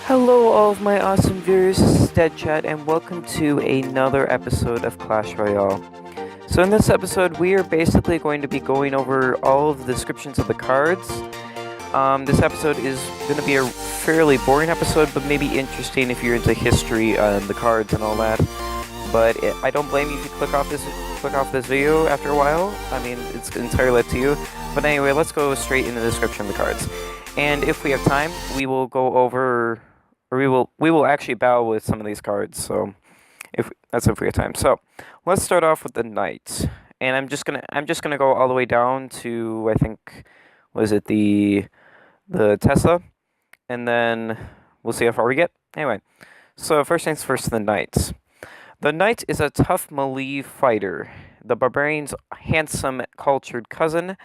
Hello, all of my awesome viewers. This is Dead Chat, and welcome to another episode of Clash Royale. So, in this episode, we are basically going to be going over all of the descriptions of the cards. This episode is going to be a fairly boring episode, but maybe interesting if you're into history and the cards and all that. But I don't blame you if you click off this video after a while. I mean, it's entirely up to you. But anyway, let's go straight into the description of the cards. And if we have time, we will go over, or we will actually battle with some of these cards. So, if we have time. So, let's start off with the knight. And I'm just gonna go all the way down to, I think, was it the Tesla, and then we'll see how far we get. Anyway, so first things first, the knight. The knight is a tough melee fighter, the barbarian's handsome, cultured cousin.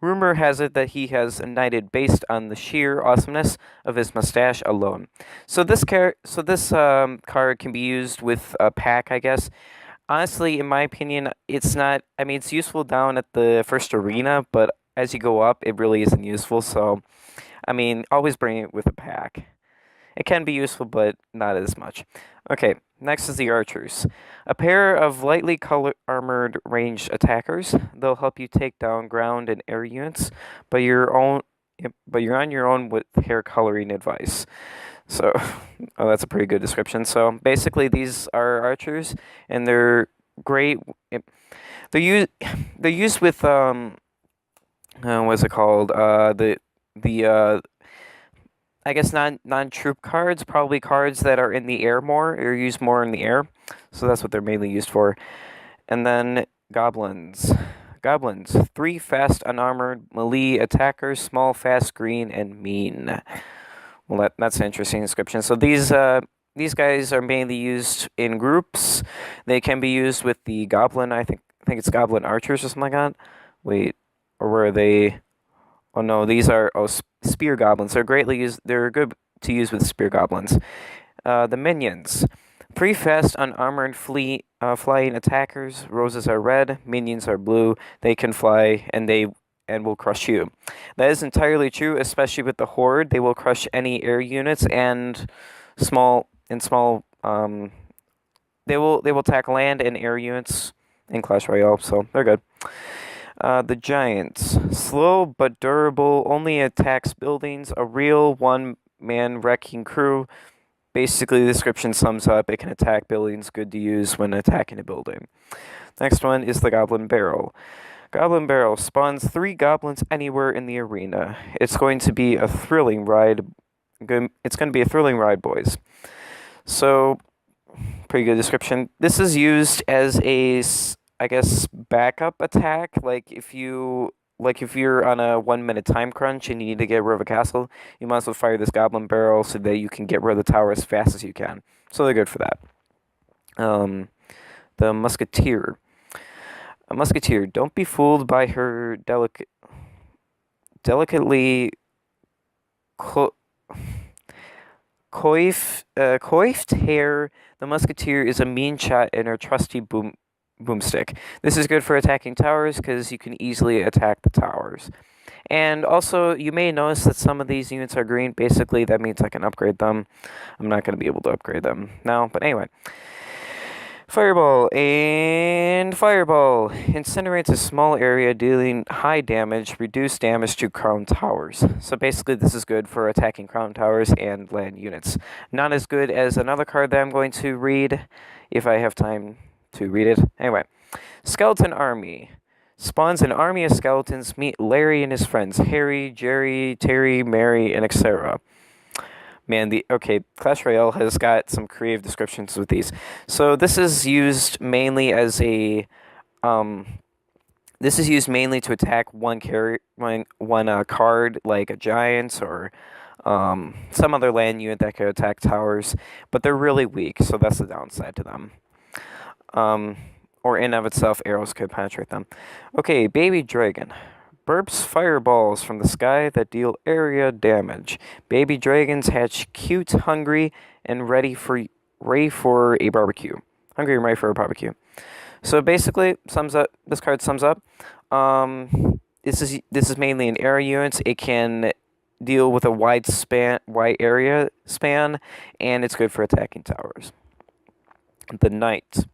Rumor has it that he has knighted based on the sheer awesomeness of his mustache alone. So this card can be used with a pack, I guess. Honestly, in my opinion, it's not. I mean, it's useful down at the first arena, but as you go up, it really isn't useful. So, I mean, always bring it with a pack. It can be useful, but not as much. Okay, next is the archers. A pair of lightly armored ranged attackers. They'll help you take down ground and air units, but you're on your own with hair coloring advice. So, oh, that's a pretty good description. So basically, these are archers, and they're great. They're used with what's it called? The I guess non-troop cards, probably cards that are in the air more, or used more in the air. So that's what they're mainly used for. And then goblins. Goblins, 3 fast, unarmored, melee attackers, small, fast, green, and mean. Well, that's an interesting description. So these guys are mainly used in groups. They can be used with the goblin. I think it's goblin archers or something like that. Wait, or were they? Oh no, these are spear goblins. They're greatly used. They're good to use with spear goblins. The minions, 3 fast, unarmored, flying attackers. Roses are red. Minions are blue. They can fly, and will crush you. That is entirely true, especially with the horde. They will crush any air units and small. They will attack land and air units in Clash Royale, so they're good. The giants, slow but durable, only attacks buildings, a real one-man wrecking crew. Basically, the description sums up, it can attack buildings, good to use when attacking a building. Next one is the Goblin Barrel. Goblin Barrel spawns 3 goblins anywhere in the arena. It's going to be a thrilling ride. It's going to be a thrilling ride, boys. So, pretty good description. This is used as a, I guess, backup attack. Like if you're on a 1-minute time crunch and you need to get rid of a castle, you might as well fire this goblin barrel so that you can get rid of the tower as fast as you can. So they're good for that. The musketeer. A musketeer. Don't be fooled by her delicately coiffed hair. The musketeer is a mean shot in her trusty boomstick. This is good for attacking towers because you can easily attack the towers. And also, you may notice that some of these units are green. Basically, that means I can upgrade them. I'm not going to be able to upgrade them now, but anyway. Fireball incinerates a small area, dealing high damage, reduced damage to crown towers. So basically, this is good for attacking crown towers and land units. Not as good as another card that I'm going to read, if I have time to read it. Anyway, Skeleton Army. Spawns an army of skeletons. Meet Larry and his friends, Harry, Jerry, Terry, Mary, and etc. Man, Clash Royale has got some creative descriptions with these. So this is used mainly as a, this is used mainly to attack one card, like a giant or some other land unit that could attack towers, but they're really weak, so that's the downside to them. Or in of itself, arrows could penetrate them. Okay, Baby Dragon. Burps fireballs from the sky that deal area damage. Baby dragons hatch cute, hungry, and ready for a barbecue. Hungry and ready for a barbecue. So basically, this card sums up. This is mainly an area unit. It can deal with a wide area span, and it's good for attacking towers. The Knight.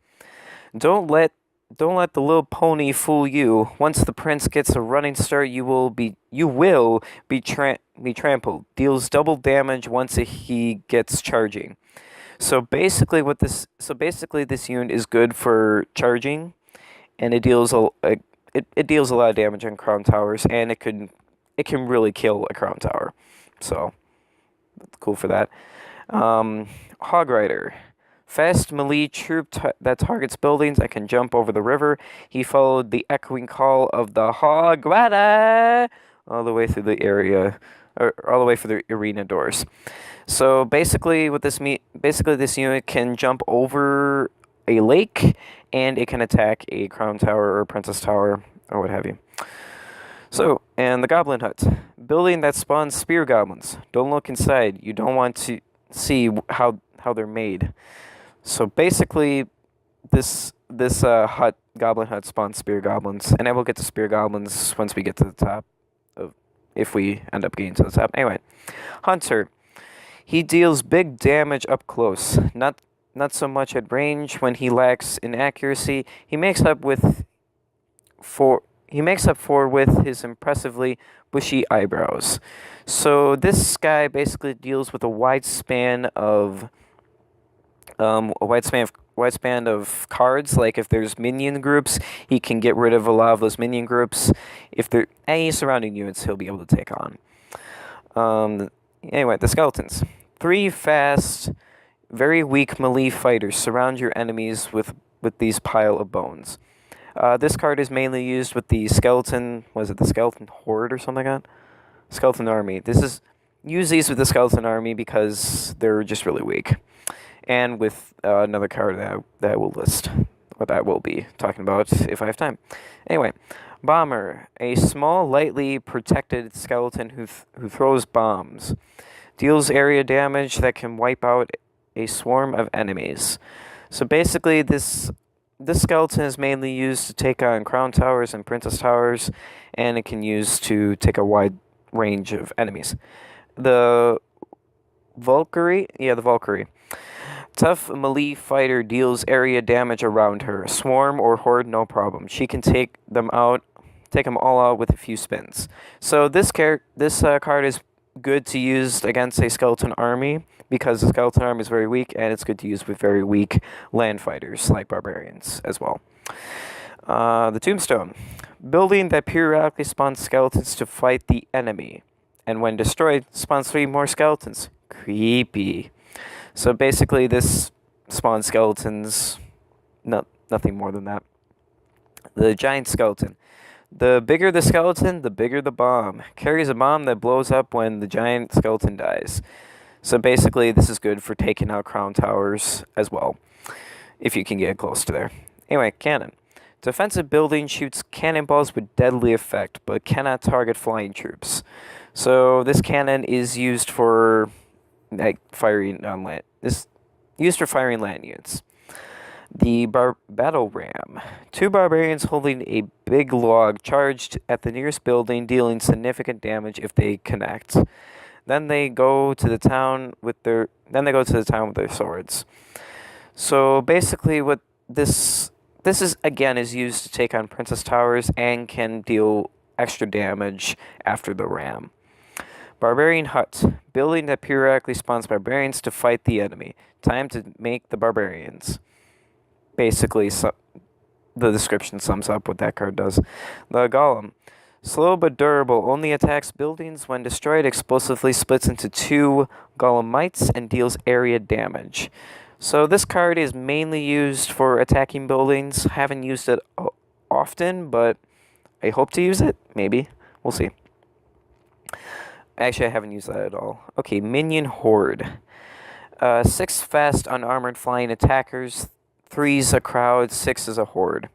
Don't let the little pony fool you. Once the prince gets a running start, you will be trampled. Deals double damage once he gets charging. So basically, this unit is good for charging, and it deals it deals a lot of damage on crown towers, and it can really kill a crown tower. So that's cool for that. Hog Rider. Fast melee troop that targets buildings and can jump over the river. He followed the echoing call of the Hog Rider all the way through the area, or all the way for the arena doors. So basically, this unit can jump over a lake, and it can attack a crown tower or a princess tower or what have you. So, and the Goblin Hut. Building that spawns spear goblins. Don't look inside. You don't want to see how they're made. So basically, this goblin hut spawns spear goblins, and I will get to spear goblins once we get to the top, if we end up getting to the top. Anyway, Hunter. He deals big damage up close, not so much at range. When he lacks in accuracy, he makes up for with his impressively bushy eyebrows. So this guy basically deals with a wide span of cards. Like if there's minion groups, he can get rid of a lot of those minion groups. If there any surrounding units, he'll be able to take on. Anyway, the skeletons. 3 fast, very weak melee fighters surround your enemies with these pile of bones. This card is mainly used with the skeleton. Was it the skeleton horde or something like that? Skeleton army. Use these with the skeleton army because they're just really weak. And with another card that I will list, what I will be talking about if I have time. Anyway, Bomber, a small, lightly protected skeleton who throws bombs. Deals area damage that can wipe out a swarm of enemies. So basically, this skeleton is mainly used to take on crown towers and princess towers, and it can use to take a wide range of enemies. The Valkyrie. Tough melee fighter deals area damage around her. Swarm or horde, no problem. She can take them all out with a few spins. So this card is good to use against a skeleton army because the skeleton army is very weak, and it's good to use with very weak land fighters like barbarians as well. The Tombstone. Building that periodically spawns skeletons to fight the enemy, and when destroyed, spawns 3 more skeletons. Creepy. So basically, this spawns skeletons, nothing more than that. The Giant Skeleton. The bigger the skeleton, the bigger the bomb. Carries a bomb that blows up when the giant skeleton dies. So basically, this is good for taking out crown towers as well, if you can get close to there. Anyway, Cannon. Defensive building shoots cannonballs with deadly effect, but cannot target flying troops. So this cannon is used for firing on land. Used for firing land units. The Battle Ram. 2 barbarians holding a big log charged at the nearest building, dealing significant damage if they connect. Then they go to the town with their swords. So basically, what this is used to take on princess towers and can deal extra damage after the ram. Barbarian Hut. Building that periodically spawns barbarians to fight the enemy. Time to make the barbarians. Basically, the description sums up what that card does. The Golem. Slow but durable, only attacks buildings. When destroyed, explosively splits into 2 Golemites and deals area damage. So this card is mainly used for attacking buildings. Haven't used it often, but I hope to use it. Maybe. We'll see. Actually, I haven't used that at all. Okay, Minion Horde. 6 fast, unarmored flying attackers. 3's a crowd, 6 is a horde.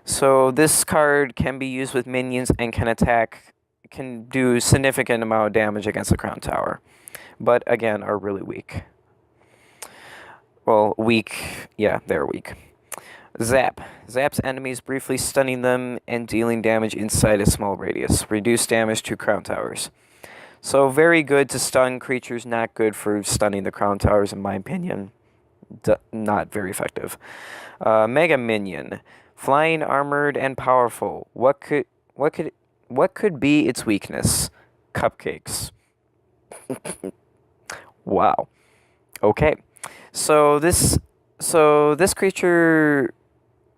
So this card can be used with minions and can do significant amount of damage against the crown tower. But again, are really weak. Well, weak. Yeah, they're weak. Zap. Zaps enemies, briefly stunning them and dealing damage inside a small radius. Reduce damage to crown towers. So very good to stun creatures, not good for stunning the crown towers, in my opinion. Not very effective. Mega Minion, flying, armored, and powerful. What could be its weakness? Cupcakes. Wow. Okay. So this creature,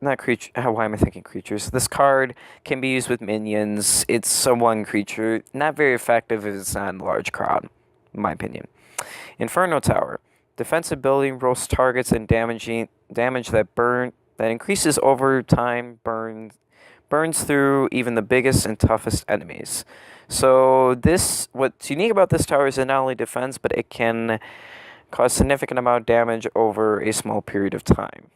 not creature. Why am I thinking creatures? This card can be used with minions. It's a one creature, not very effective if it's not in a large crowd, in my opinion. Inferno Tower, defensive building, roast targets and damage that increases over time. Burns through even the biggest and toughest enemies. So what's unique about this tower is it not only defends, but it can cause significant amount of damage over a small period of time.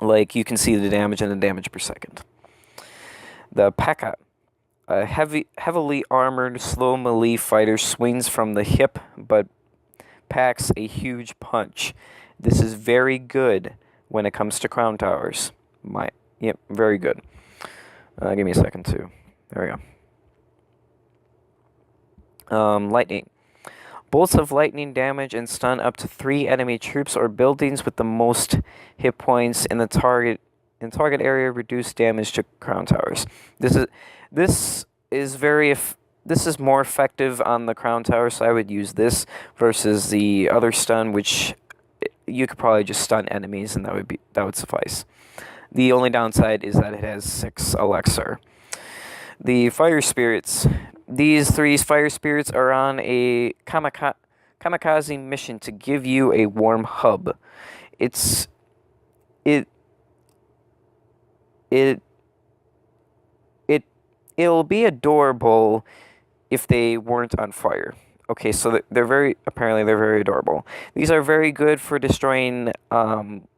Like, you can see the damage and the damage per second. The P.E.K.K.A., a heavily armored, slow melee fighter, swings from the hip, but packs a huge punch. This is very good when it comes to crown towers. Yep, very good. Give me a second, too. There we go. Lightning. Bolts of lightning damage and stun up to 3 enemy troops or buildings with the most hit points in the target area. Reduce damage to crown towers. This is more effective on the crown tower, so I would use this versus the other stun, which you could probably just stun enemies and that would suffice. The only downside is that it has 6 elixir. The fire spirits. These 3 fire spirits are on a kamikaze mission to give you a warm hub. It'll be adorable if they weren't on fire. Okay, so they're very adorable. These are very good for destroying land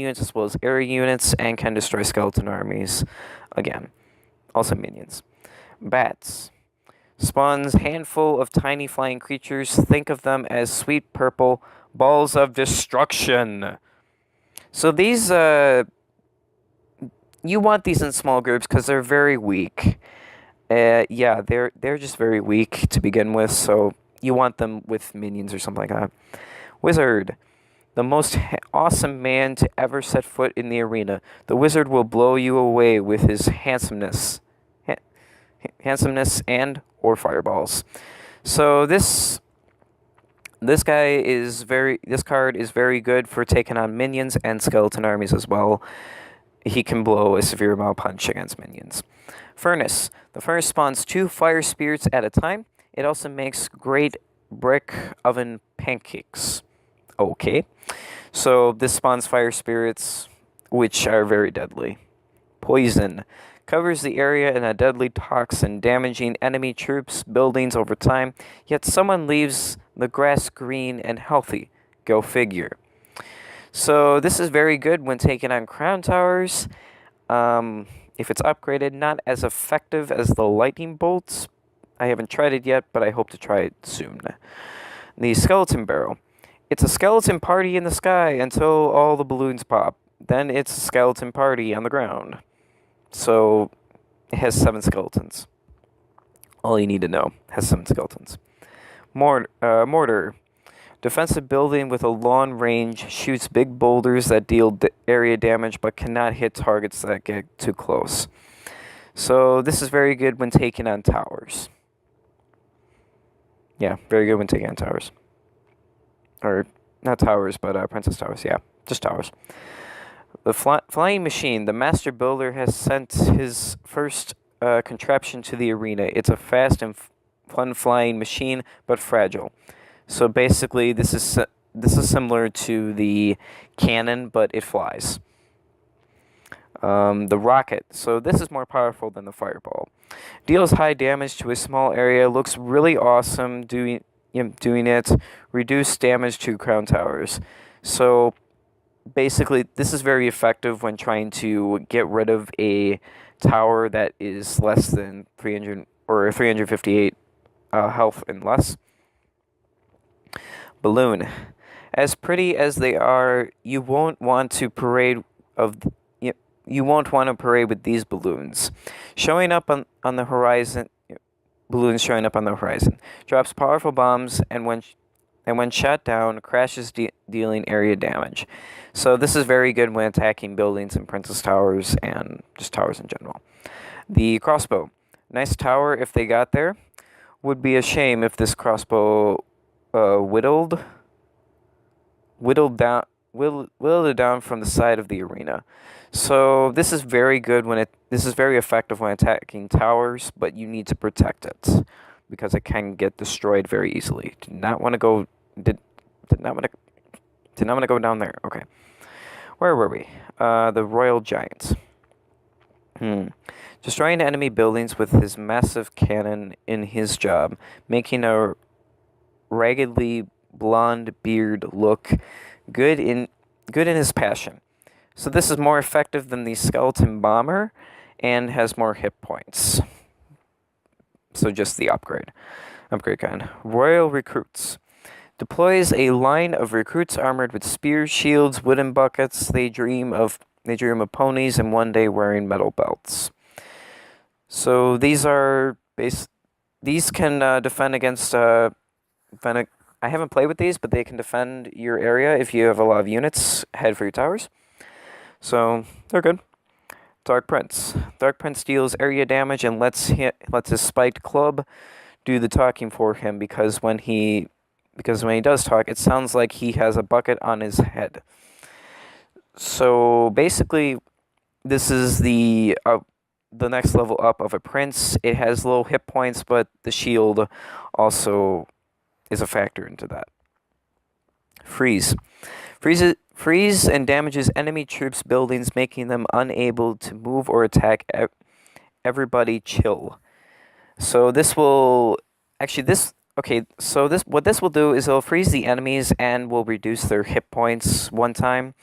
units as well as area units, and can destroy skeleton armies. Again, also minions. Bats. Spawns handful of tiny flying creatures. Think of them as sweet purple balls of destruction. So these, you want these in small groups because they're very weak. Yeah, they're just very weak to begin with, so you want them with minions or something like that. Wizard. The most awesome man to ever set foot in the arena. The wizard will blow you away with his handsomeness and or fireballs. So this card is very good for taking on minions and skeleton armies as well. He can blow a severe amount of punch against minions. Furnace. The furnace spawns 2 fire spirits at a time. It also makes great brick oven pancakes. Okay. So this spawns fire spirits, which are very deadly. Poison. Covers the area in a deadly toxin, damaging enemy troops, buildings over time, yet someone leaves the grass green and healthy. Go figure. So this is very good when taking on crown towers. If it's upgraded, not as effective as the lightning bolts. I haven't tried it yet, but I hope to try it soon. The skeleton barrel. It's a skeleton party in the sky until all the balloons pop. Then it's a skeleton party on the ground. So it has 7 skeletons. All you need to know. It has 7 skeletons. Mortar. Defensive building with a long range, shoots big boulders that deal area damage but cannot hit targets that get too close. So this is very good when taking on towers. Yeah, very good when taking on towers. Or, not towers, but Princess Towers, yeah, just towers. The flying machine. The master builder has sent his first contraption to the arena. It's a fast and fun flying machine, but fragile. So basically, this is similar to the cannon, but it flies. The rocket. So this is more powerful than the fireball. Deals high damage to a small area. Looks really awesome doing it. Reduce damage to crown towers. So basically, this is very effective when trying to get rid of a tower that is less than 300 or 358 health and less. Balloon. As pretty as they are, you won't want to parade with these balloons. Showing up on the horizon, balloons showing up on the horizon. Drops powerful bombs, and when shot down, crashes dealing area damage. So this is very good when attacking buildings and princess towers and just towers in general. The crossbow. Nice tower if they got there. Would be a shame if this crossbow whittled it down from the side of the arena. So this is very good this is very effective when attacking towers, but you need to protect it because it can get destroyed very easily. Did not want to go down there. Okay. Where were we? The Royal Giants. Destroying enemy buildings with his massive cannon in his job, making a raggedly blonde beard look good in his passion. So this is more effective than the skeleton bomber and has more hit points. So just the upgrade kind. Royal recruits. Deploys a line of recruits armored with spears, shields, wooden buckets. They dream of ponies and one day wearing metal belts. So these can defend against I haven't played with these, but they can defend your area if you have a lot of units ahead for your towers. So they're good. Dark Prince. Dark Prince deals area damage and lets his spiked club do the talking for him because when he does talk, it sounds like he has a bucket on his head. So basically, this is the next level up of a prince. It has low hit points, but the shield also is a factor into that. Freeze and damages enemy troops' buildings, making them unable to move or attack. Everybody chill. So this will what this will do is it'll freeze the enemies and will reduce their hit points one time.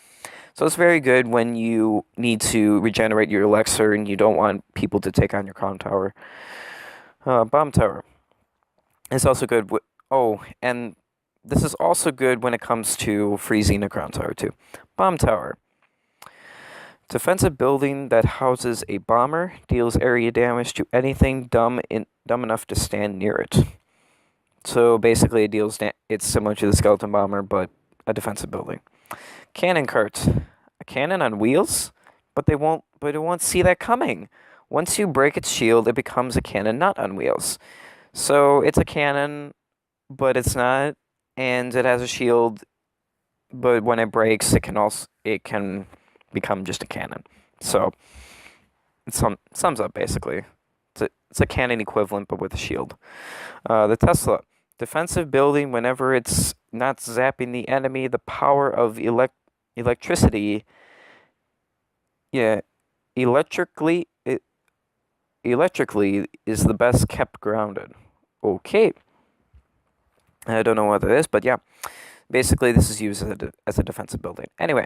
So it's very good when you need to regenerate your elixir and you don't want people to take on your crown tower. Bomb tower. It's also good. And this is also good when it comes to freezing a crown tower too. Bomb tower. Defensive building that houses a bomber, deals area damage to anything dumb enough to stand near it. So basically, it's similar to the skeleton bomber, but a defensive building. Cannon cart. A cannon on wheels, but it won't see that coming. Once you break its shield, it becomes a cannon not on wheels. So it's a cannon, but it's not, and it has a shield. But when it breaks, it can become just a cannon. So it sums up basically. It's a cannon equivalent, but with a shield. The Tesla. Defensive building whenever it's not zapping the enemy. The power of electricity. Yeah, electrically is the best kept grounded. Okay. I don't know what that is, but yeah. Basically, this is used as a defensive building. Anyway,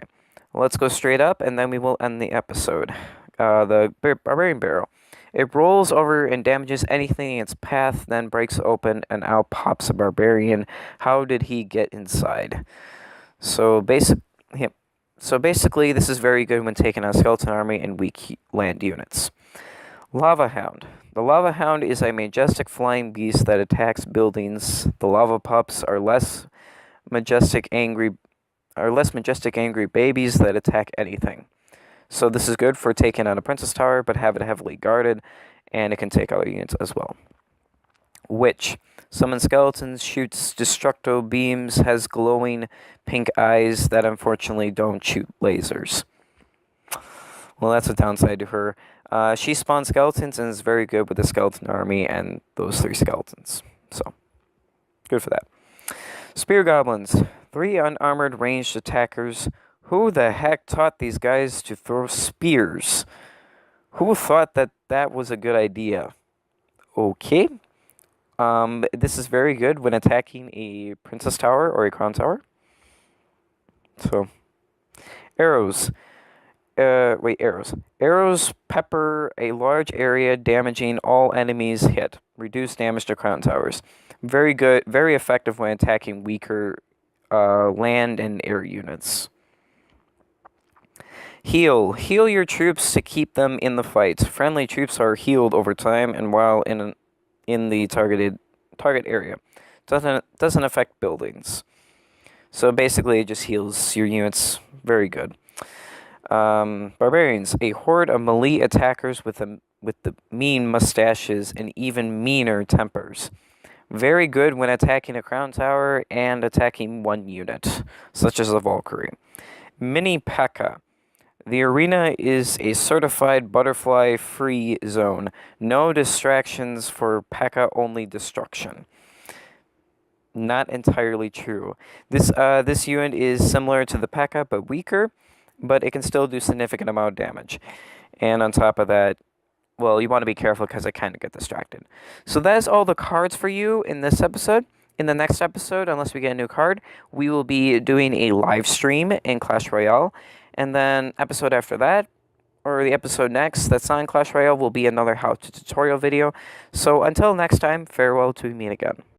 let's go straight up, and then we will end the episode. The Barbarian Barrel. It rolls over and damages anything in its path, then breaks open, and out pops a barbarian. How did he get inside? So basically, this is very good when taking on skeleton army and weak land units. Lava Hound. The Lava Hound is a majestic flying beast that attacks buildings. The lava pups are less majestic angry babies that attack anything. So this is good for taking on a princess tower, but have it heavily guarded, and it can take other units as well. Witch. Summons skeletons, shoots destructo beams, has glowing pink eyes that unfortunately don't shoot lasers. Well, that's a downside to her. She spawns skeletons and is very good with the skeleton army and those 3 skeletons. So, good for that. Spear Goblins. 3 unarmored ranged attackers. Who the heck taught these guys to throw spears? Who thought that was a good idea? Okay. This is very good when attacking a princess tower or a crown tower. So, arrows. Arrows. Arrows pepper a large area, damaging all enemies hit. Reduce damage to crown towers. Very good, very effective when attacking weaker land and air units. Heal. Heal your troops to keep them in the fight. Friendly troops are healed over time, and while in in the target area. Doesn't affect buildings. So basically, it just heals your units. Very good. Barbarians, a horde of melee attackers with the mean mustaches and even meaner tempers. Very good when attacking a crown tower and attacking one unit, such as a Valkyrie. Mini P.E.K.K.A. The arena is a certified butterfly-free zone. No distractions for P.E.K.K.A. only destruction. Not entirely true. This unit is similar to the P.E.K.K.A. but weaker, but it can still do significant amount of damage. And on top of that, well, you want to be careful because I kind of get distracted. So that is all the cards for you in this episode. In the next episode, unless we get a new card, we will be doing a live stream in Clash Royale. And then episode after that, or the episode next that's on Clash Royale, will be another how-to tutorial video. So until next time, farewell till we meet again.